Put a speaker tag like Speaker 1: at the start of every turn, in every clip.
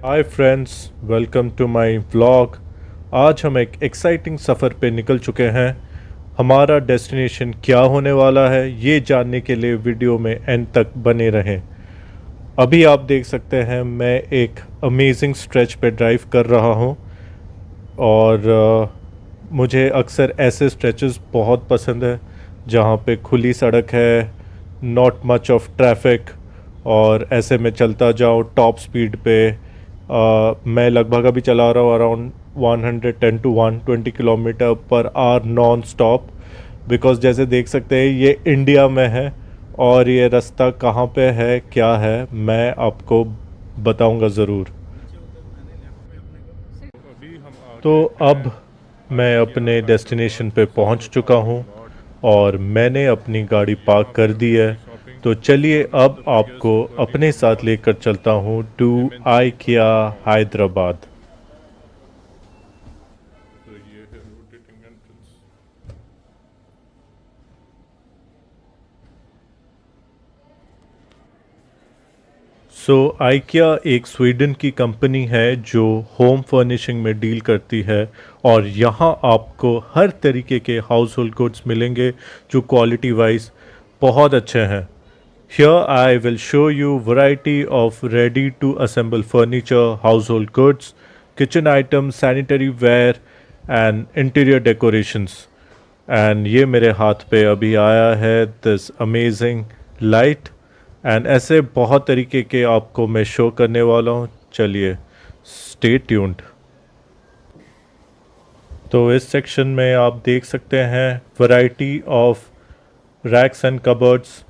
Speaker 1: Hi friends, welcome to my vlog. आज हम एक एक्साइटिंग सफ़र पे निकल चुके हैं। हमारा डेस्टिनेशन क्या होने वाला है ये जानने के लिए वीडियो में एंड तक बने रहें। अभी आप देख सकते हैं मैं एक अमेजिंग स्ट्रेच पे ड्राइव कर रहा हूँ और मुझे अक्सर ऐसे स्ट्रेचेस बहुत पसंद है जहाँ पे खुली सड़क है, नॉट मच ऑफ ट्रैफिक, और ऐसे में चलता जाऊँ टॉप स्पीड पे। मैं लगभग अभी चला रहा हूँ around 110 to 120 kilometre per hour non stop. Because जैसे देख सकते हैं ये इंडिया में है और ये रास्ता कहाँ पे है क्या है मैं आपको बताऊंगा ज़रूर। तो अब मैं अपने डेस्टिनेशन पे पहुंच चुका हूं और मैंने अपनी गाड़ी पार्क कर दी है। तो चलिए अब आपको अपने साथ लेकर चलता हूं to IKEA Hyderabad. So IKEA एक स्वीडन की कंपनी है जो होम फर्निशिंग में डील करती है और यहाँ आपको हर तरीके के हाउस होल्ड गुड्स मिलेंगे जो क्वालिटी वाइज बहुत अच्छे हैं। Here I will show you variety of ready to assemble furniture, household goods, kitchen items, sanitary ware and interior decorations. And ये मेरे हाथ पे अभी आया है this amazing light एंड ऐसे बहुत तरीके के आपको मैं शो करने वाला हूँ। चलिए स्टे ट्यून्ड। तो इस सेक्शन में आप देख सकते हैं variety of racks and cupboards.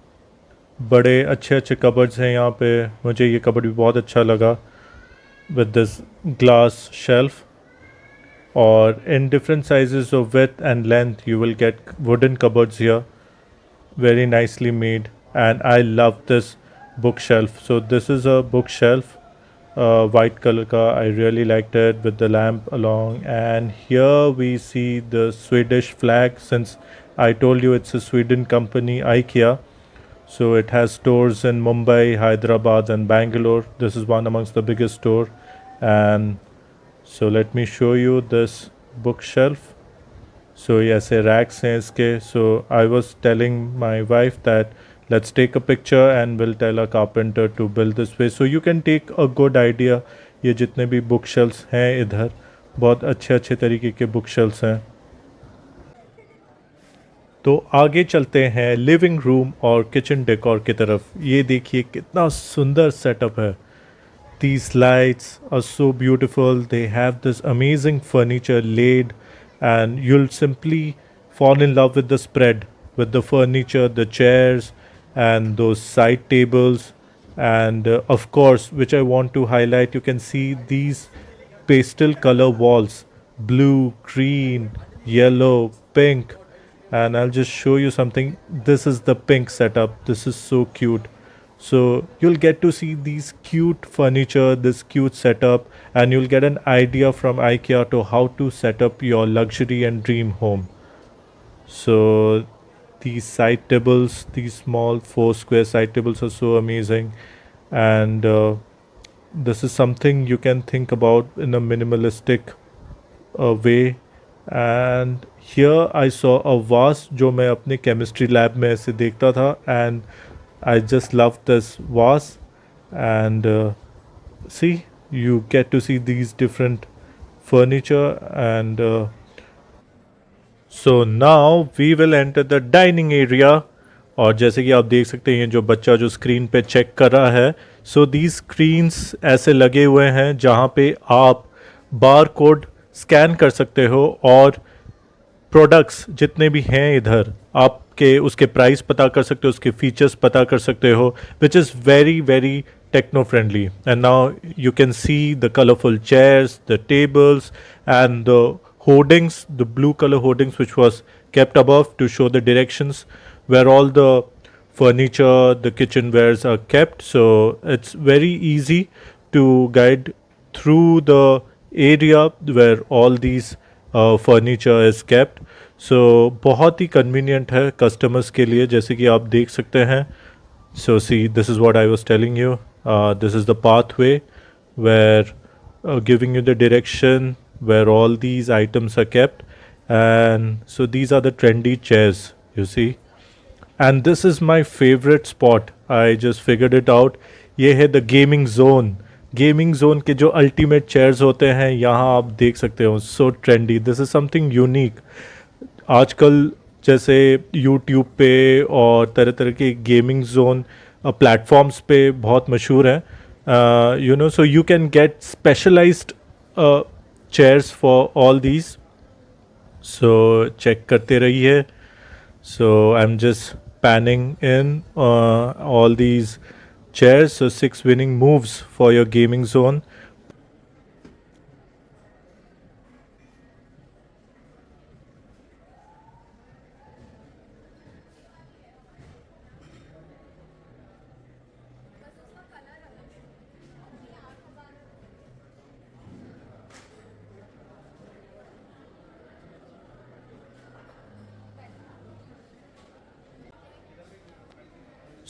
Speaker 1: बड़े अच्छे अच्छे कबर्ड्स हैं यहाँ पे। मुझे ये कबर्ड भी बहुत अच्छा लगा विद दिस ग्लास शेल्फ, और in different sizes of width and length you will get wooden cupboards here, very nicely made. And I love this bookshelf. So this is a bookshelf, white color ka. I really liked it with the lamp along. And here we see the Swedish flag, since I told you it's a Sweden company, IKEA. So it has stores in Mumbai, Hyderabad and Bangalore. This is one amongst the biggest store. And so let me show you this bookshelf. So ये ऐसे racks हैं इसके. So I was telling my wife that let's take a picture and we'll tell a carpenter to build this way. So you can take a good idea. ये जितने भी book shelves हैं इधर बहुत अच्छे अच्छे तरीके के बुक शेल्फ्स हैं। तो आगे चलते हैं लिविंग रूम और किचन डेकोर की तरफ। ये देखिए कितना सुंदर सेटअप है। These lights are so beautiful. They have this amazing furniture laid, and you'll simply fall in love with the spread, with the furniture, the chairs, and those side tables. And of course, which I want to highlight, you can see these pastel color walls: blue, green, yellow, pink. And I'll just show you something. This is the pink setup. This is so cute. So you'll get to see these cute furniture, this cute setup, and you'll get an idea from IKEA to how to set up your luxury and dream home. So these side tables, these small 4 square side tables are so amazing, and this is something you can think about in a minimalistic way. And here I saw a vase जो मैं अपने chemistry lab में ऐसे देखता था, and I just love this vase. And see, you get to see these different furniture. And so now we will enter the dining area. और जैसे कि आप देख सकते हैं जो बच्चा जो स्क्रीन पे चेक कर रहा है, सो दीज स्क्रीन्स ऐसे लगे हुए हैं जहाँ पे आप बार कोड स्कैन कर सकते हो और प्रोडक्ट्स जितने भी हैं इधर आपके उसके प्राइस पता कर सकते हो, उसके फीचर्स पता कर सकते हो, which is very very techno friendly. And now you can see the colorful chairs, the tables, and the hoardings, the blue color hoardings which was kept above to show the directions where all the furniture, the kitchenwares are kept. So it's very easy to guide through the area where all these furniture is kept. So बहुत ही convenient है customers के लिए, जैसे कि आप देख सकते हैं. So see, this is what I was telling you. This is the pathway where giving you the direction where all these items are kept. And so these are the trendy chairs, you see. And this is my favorite spot. I just figured it out. ये है the gaming zone. Gaming zone के जो ultimate chairs होते हैं यहाँ आप देख सकते हो. So trendy. This is something unique. आजकल जैसे यूट्यूब पे और तरह तरह के गेमिंग जोन प्लेटफॉर्म्स पे बहुत मशहूर हैं. You know, so you can get specialised chairs for all these. So check करते रहिए. So I'm just panning in all these chairs. So 6 winning moves for your gaming zone.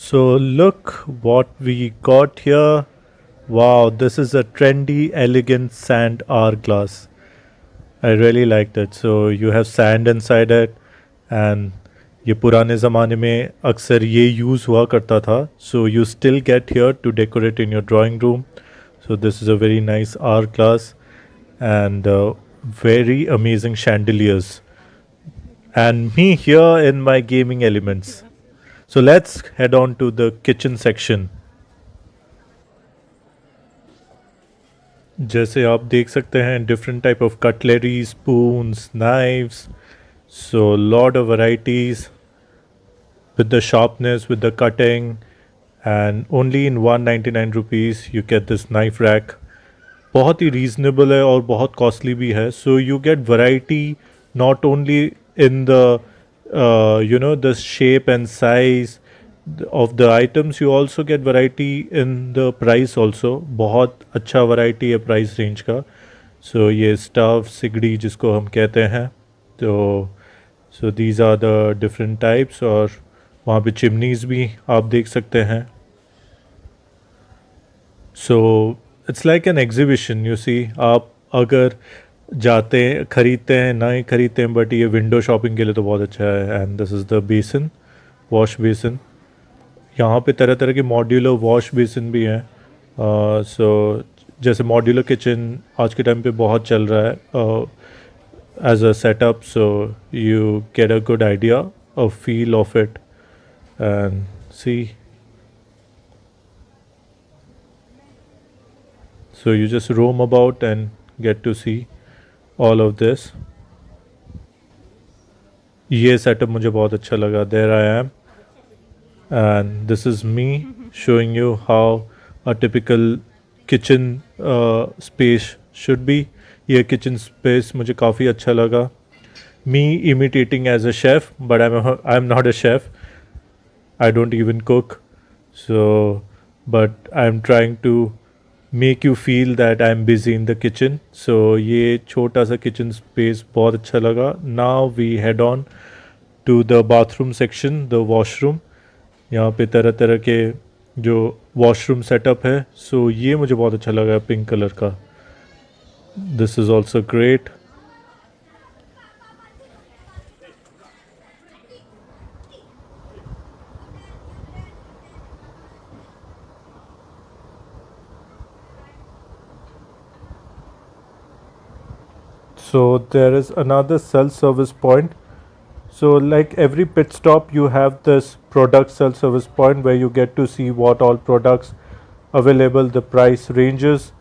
Speaker 1: So look what we got here. Wow, this is a trendy, elegant sand hourglass. I really liked it. So you have sand inside it, and ये पुराने ज़माने में अक्सर ये use हुआ करता था. So you still get here to decorate in your drawing room. So this is a very nice hourglass and very amazing chandeliers. And me here in my gaming elements. So let's head on to the kitchen section. जैसे आप देख सकते हैं different type of cutlery, spoons, knives. So lot of varieties with the sharpness, with the cutting, and only in 199 rupees you get this knife rack. बहुत ही reasonable है और बहुत costly भी है. So you get variety not only in the you know, the shape and size of the items, you also get variety in the price also. बहुत अच्छा variety है price range का. So ये स्टव सिगड़ी जिसको हम कहते हैं. तो so these are the different types. और वहाँ पे चिमनीज भी आप देख सकते हैं. So it's like an exhibition, you see. आप अगर जाते हैं ख़रीदते हैं ना ही ख़रीदते हैं, बट ये विंडो शॉपिंग के लिए तो बहुत अच्छा है. And this is the basin, wash basin. यहाँ पे तरह तरह के मॉड्यूलर वॉश बेसिन भी हैं. सो जैसे मॉड्यूलर किचन आज के टाइम पे बहुत चल रहा है as a setup. So you get a good idea, a feel of it. And see, so you just roam about and get to see all of this. ये सेटअप मुझे बहुत अच्छा लगा. There I am, and this is me showing you how a typical kitchen space should be. ये kitchen space मुझे काफ़ी अच्छा लगा. Me imitating as a chef, but I'm not a chef. I don't even cook. So, but I'm trying to make you feel that I'm busy in the kitchen. So ये छोटा सा kitchen space बहुत अच्छा लगा. Now we head on to the bathroom section, the washroom. यहाँ पे तरह तरह के जो washroom setup है. So ये मुझे बहुत अच्छा लगा पिंक कलर का. This is also great. So there is another self-service point. So like every pit stop you have this product self-service point where you get to see what all products available, the price ranges,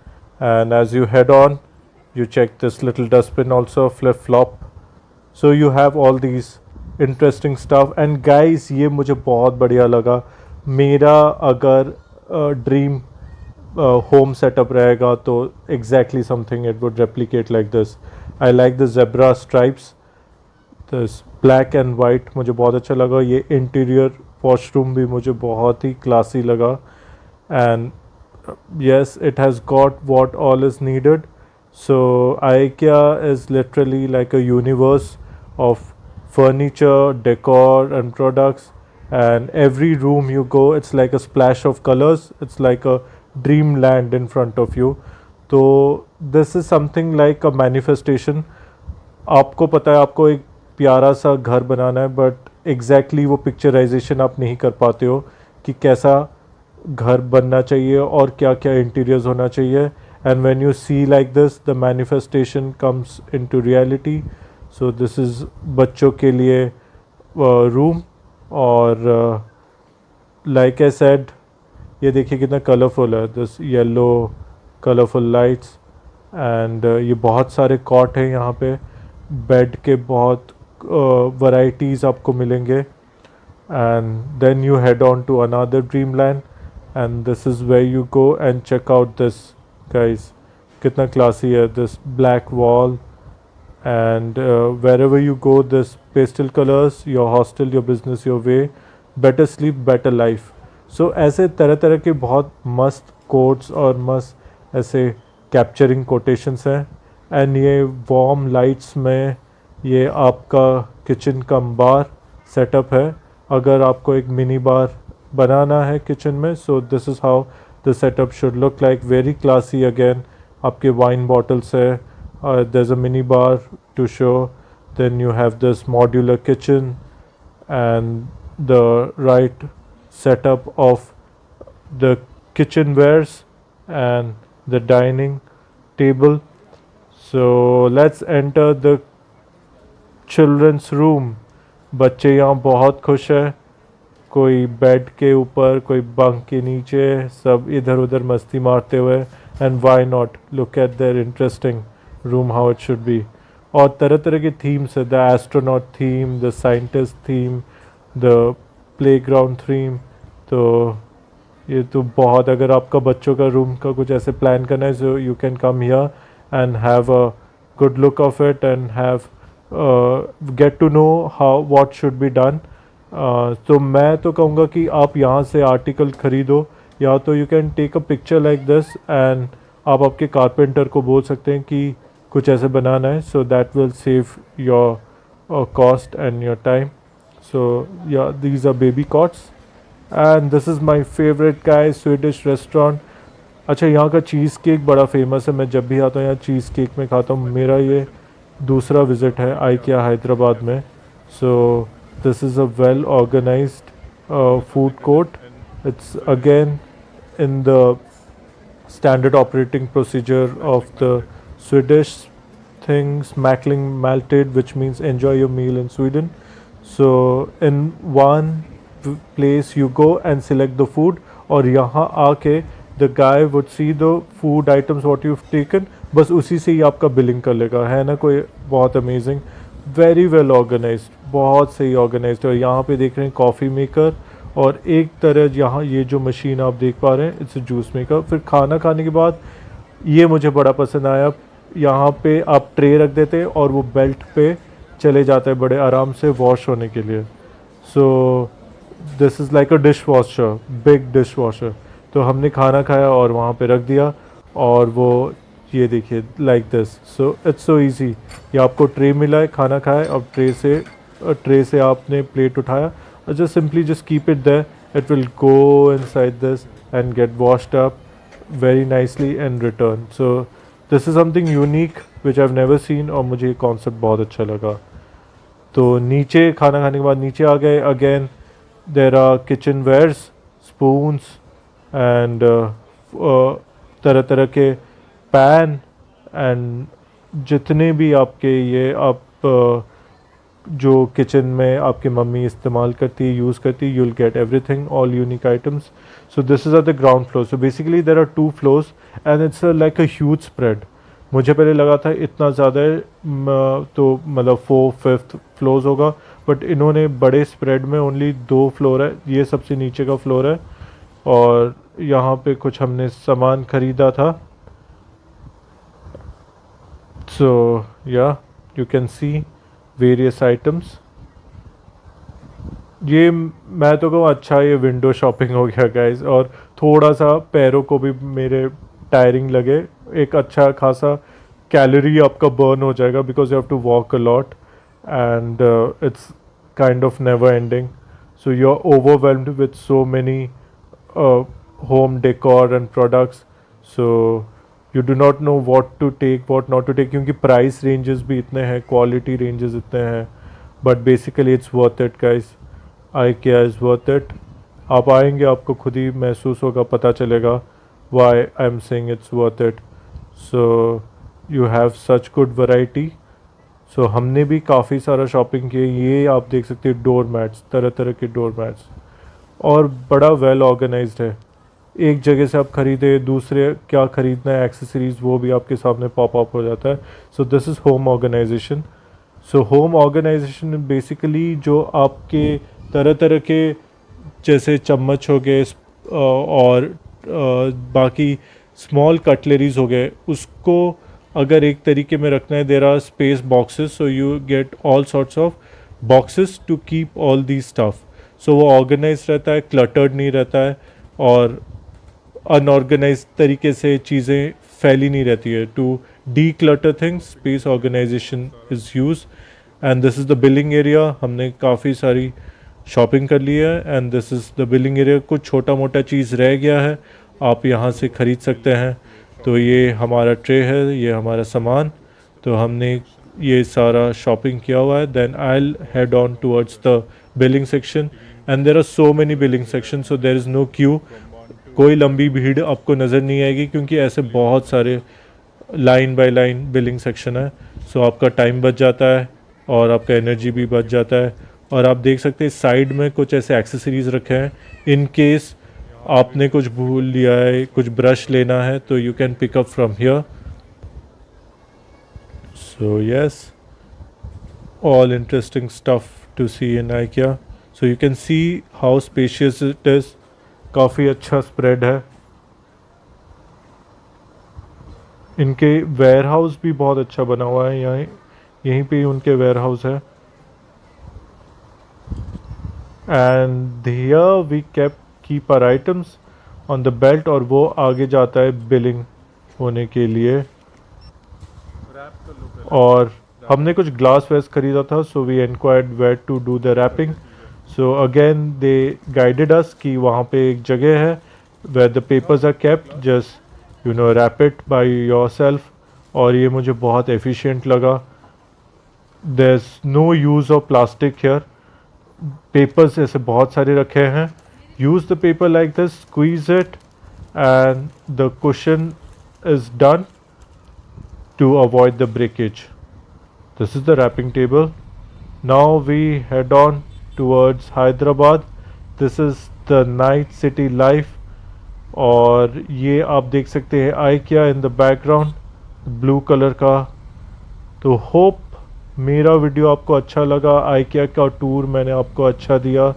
Speaker 1: and as you head on you check this little dustbin also, flip-flop. So you have all these interesting stuff. And guys ये मुझे बहुत बढ़िया लगा. मेरा अगर dream home setup रहेगा तो exactly something it would replicate like this. I like the zebra stripes, this black and white मुझे बहुत अच्छा लगा. ये interior washroom भी मुझे बहुत ही classy लगा. And yes, it has got what all is needed. So IKEA is literally like a universe of furniture, decor and products. And every room you go, it's like a splash of colors. It's like a dreamland in front of you. तो this is something like a manifestation. आपको पता है आपको एक प्यारा सा घर बनाना है, बट एग्जैक्टली वो पिक्चराइजेशन आप नहीं कर पाते हो कि कैसा घर बनना चाहिए और क्या क्या इंटीरियर्स होना चाहिए। And when you see like this the manifestation comes into reality. So this is बच्चों के लिए रूम। और लाइक आई सेड, ये देखिए कितना कलरफुल है, this yellow colourful lights. And ये बहुत सारे कॉट हैं यहाँ पे, बेड के बहुत वैराइटीज़ आपको मिलेंगे। And then you head on to another dream land, and this is where you go and check out this guys. कितना क्लासी है, this black wall. And wherever you go, this pastel colors, your hostel, your business, your way, better sleep, better life. So ऐसे तरह तरह के बहुत मस्त quotes और मस्त ऐसे कैप्चरिंग कोटेशंस हैं। एंड ये वार्म लाइट्स में ये आपका किचन कम बार सेटअप है। अगर आपको एक मिनी बार बनाना है किचन में, so this is how the setup should look like, very classy. Again आपके वाइन बॉटल्स है, there's a mini bar to show. Then you have this modular kitchen and the right setup of the kitchenwares and the dining table. So let's enter the children's room. बच्चे यहाँ बहुत खुश है, कोई bed के ऊपर, कोई बंक के नीचे, सब इधर उधर मस्ती मारते हुए। And why not, look at their interesting room how it should be. और तरह तरह के थीम्स है, the astronaut theme, the scientist theme, the playground theme. तो ये तो बहुत, अगर आपका बच्चों का रूम का कुछ ऐसे प्लान करना है, so you can come here and have a good look of it and have get to know how what should be done. तो मैं तो कहूँगा कि आप यहाँ से आर्टिकल ख़रीदो, या तो you can take a picture like this and आप आपके कारपेंटर को बोल सकते हैं कि कुछ ऐसे बनाना है, so that will save your cost and your time. So yeah these are baby cots and this is my favourite guys, Swedish restaurant. अच्छा, यहाँ का चीज़ केक बड़ा फेमस है, मैं जब भी आता हूँ यहाँ चीज़ केक में खाता हूँ। मेरा ये दूसरा विज़िट है IKEA हैदराबाद में। So this is a well organised food court. It's again in the standard operating procedure of the Swedish things, Mackling Malted, which means enjoy your meal in Sweden. So in one place you go and select the food, और यहाँ आके the guy would see the food items what you've taken, बस उसी से ही आपका billing कर लेगा। है ना कोई बहुत अमेजिंग, वेरी वेल ऑर्गेनाइज्ड, बहुत सही ऑर्गेनाइज्ड। और यहाँ पे देख रहे हैं कॉफ़ी मेकर, और एक तरह यहाँ ये जो मशीन आप देख पा रहे हैं इट्स जूस मेकर। फिर खाना खाने के बाद ये मुझे बड़ा पसंद आया, यहाँ पे आप ट्रे रख देते हैं और वो बेल्ट पे चले जाता है बड़े आराम से वॉश होने के लिए। सो this is like a dish washer, big dish washer. तो हमने खाना खाया और वहाँ पे रख दिया, और वो ये देखिए like this. So it's so easy, ये आपको ट्रे मिला है, खाना खाया, अब ट्रे से आपने प्लेट उठाया, just simply just keep it there. It will go inside this and get washed up very nicely and return. So this is something unique which I've never seen, और मुझे ये concept बहुत अच्छा लगा। तो नीचे खाना खाने के बाद नीचे आ गए, again there are kitchenwares, spoons and तरह तरह के पैन एंड जितने भी आपके ये आप जो किचन में आपकी मम्मी इस्तेमाल करती है, यूज़ करती है, you'll get everything, all unique items. So this is at the ground floor. So basically there are 2 floors and it's like a huge spread. मुझे पहले लगा था इतना ज़्यादा है, तो मतलब 4/5 फ्लोर्स होगा, बट इन्होंने बड़े स्प्रेड में ओनली 2 फ्लोर है, ये सबसे नीचे का फ्लोर है। और यहाँ पे कुछ हमने सामान ख़रीदा था। So yeah, you can see various items. ये मैं तो कहूँ अच्छा ये विंडो शॉपिंग हो गया गाइस, और थोड़ा सा पैरों को भी मेरे टायरिंग लगे। एक अच्छा खासा कैलोरी आपका बर्न हो जाएगा because you have to walk a lot and it's kind of never ending. So you are overwhelmed with so many home decor and products. So you do not know what to take what not to take, क्योंकि price ranges भी इतने हैं, quality ranges इतने हैं, but basically it's worth it guys. IKEA is worth it. आप आएंगे आपको खुद ही महसूस होगा, पता चलेगा Y I am saying it's worth it. So you have such good variety. सो हमने भी काफ़ी सारा शॉपिंग किया। ये आप देख सकते हैं डोर मैट्स, तरह तरह के डोर मैट्स, और बड़ा वेल ऑर्गेनाइज्ड है। एक जगह से आप खरीदे, दूसरे क्या खरीदना है एक्सेसरीज़ वो भी आपके सामने पॉप अप हो जाता है। So this is home organisation. So home organisation basically जो आपके तरह तरह के जैसे चम्मच हो गए और बाकी स्मॉल कटलरीज हो गए, उसको अगर एक तरीके में रखना है, there are space boxes, so you get all sorts of boxes to keep all the stuff. सो वो ऑर्गेनाइज रहता है, क्लटर्ड नहीं रहता है, और अनऑर्गेनाइज तरीके से चीज़ें फैली नहीं रहती है। To declutter things space organisation is use. And this is the billing area. हमने काफ़ी सारी शॉपिंग कर ली है and this is the billing area. कुछ छोटा मोटा चीज़ रह गया है, आप यहाँ से ख़रीद सकते हैं। तो ये हमारा ट्रे है, ये हमारा सामान। तो हमने ये सारा शॉपिंग किया हुआ है। Then I will head on towards the billing section and there are so many billing section, so there is no queue. कोई लंबी भीड़ आपको नज़र नहीं आएगी, क्योंकि ऐसे बहुत सारे line by line billing section है। सो आपका टाइम बच जाता है और आपका एनर्जी भी बच जाता है। और आप देख सकते हैं साइड में कुछ ऐसे एक्सेसरीज़ रखे हैं, इन केस आपने कुछ भूल लिया है, कुछ ब्रश लेना है, तो you can pick up from here. So yes, all interesting stuff to see in IKEA. So you can see how spacious it is. काफ़ी अच्छा स्प्रेड है। इनके वेयर हाउस भी बहुत अच्छा बना हुआ है। यहीं पे ही उनके वेयर हाउस है। And here we keep our items on the belt, और वो आगे जाता है बिलिंग होने के लिए। और हमने कुछ ग्लास वेस खरीदा था, so we enquired where to do the wrapping. So again they guided us कि वहाँ पे एक जगह है where the papers are kept, just you know wrap it by yourself. और ये मुझे बहुत एफिशिएंट लगा। There is no use of plastic here. Papers ऐसे बहुत सारे रखे हैं। Use the paper like this, squeeze it and the cushion is done to avoid the breakage. This is the wrapping table. Now we head on towards Hyderabad. This is the night city life. और ये आप देख सकते हैं IKEA in the background, blue colour का। तो hope मेरा video आपको अच्छा लगा, IKEA का टूर मैंने आपको अच्छा दिया।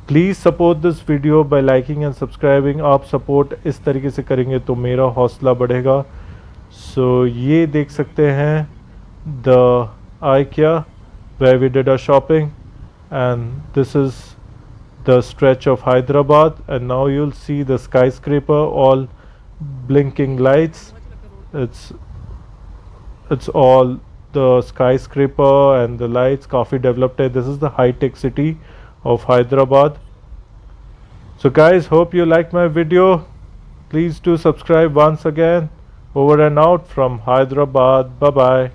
Speaker 1: Please support this video bye liking and subscribing. आप सपोर्ट इस तरीके से करेंगे तो मेरा हौसला बढ़ेगा। सो ये देख सकते हैं the IKEA where we did our shopping, and this is the stretch of Hyderabad, and now you'll see the skyscraper, all blinking lights. It's all the skyscraper and the lights काफ़ी developed है। This is the high-tech city of Hyderabad. So guys, hope you liked my video. Please do subscribe once again. Over and out from Hyderabad. Bye bye.